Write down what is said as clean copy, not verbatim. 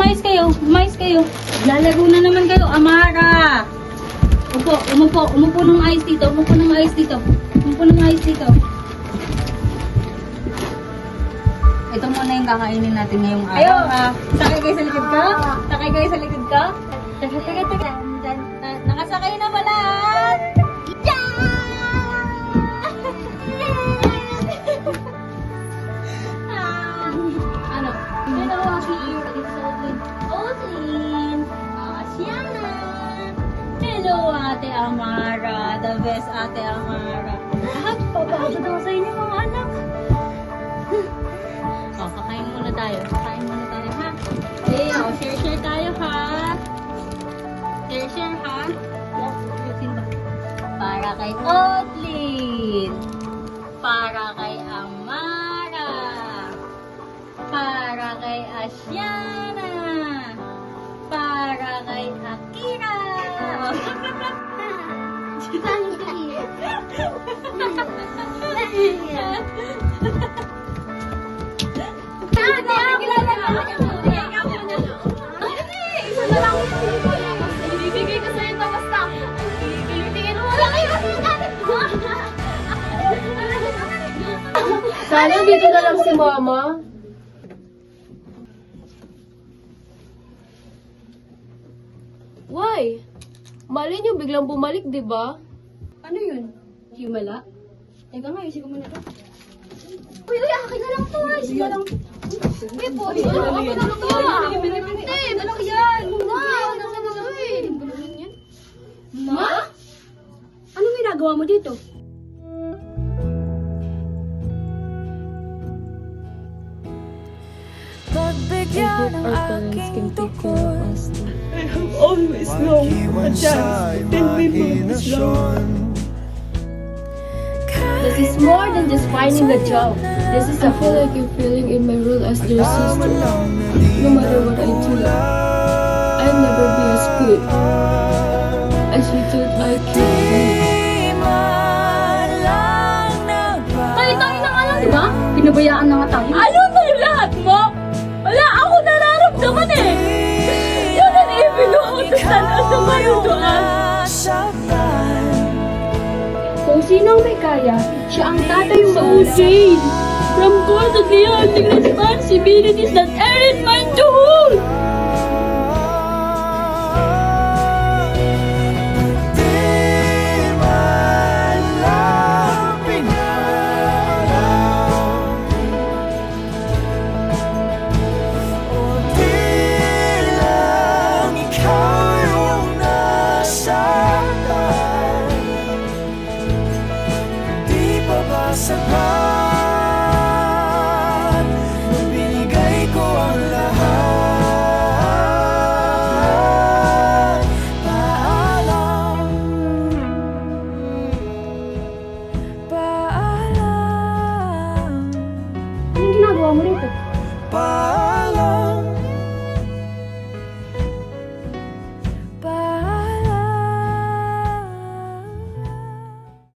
umayos kayo. Umayos kayo. Lalago na naman kayo, Amara. Umupo ng ayos dito. Umupo ng ayos dito. Ito muna yung kakainin natin ngayong araw. Ayaw. Sakay kayo sa likod ko? Teka. Nakasakay na ba lahat? Ano? Hello, here is Otlin. Asiana. Hello, Ate Amara. The best Ate Amara. Papagod ako sa inyo mga anak. Kakain muna tayo, ha? Okay, share tayo, ha? Share, ha? Para kay Otlin. Para kay Amara. Para kay Asiana. Para kay Akira. Ibibigay ko sa'yo ito basta. Tingin mo lang kayo. Sana dito na lang si Mama. Why? Mali niyo biglang bumalik, di ba? Ano yun? Himala? Teka nga, isip ko muna ito. Uy, akin na lang to. Akin na lang. Uy, po. Akin na lang to. Hindi, malaki yan. Wow, nasa na yan. Ma? Anong ginagawa mo dito? I hope our parents can take care of us. Always long a chance to be long. This is more than just finding a job. This is I feel like you're feeling in my role as their sister. No matter what I do, I'll never be as good as you thought I could be. Tayo na nga lang, di ba? Pinabayaan na nga tayo. Ano na yung lahat mo? Wala ako nararamdaman eh. Yun ang ibinuhutusan at sumayuduan. Kung sino ang may kaya, siya ang tatay So, Jane, from God to the hunting responsibilities that aren't mine to hold. Sapat nung binigay ko ang lahat. Paalam. Anong ginagawa mo rito? Paalam.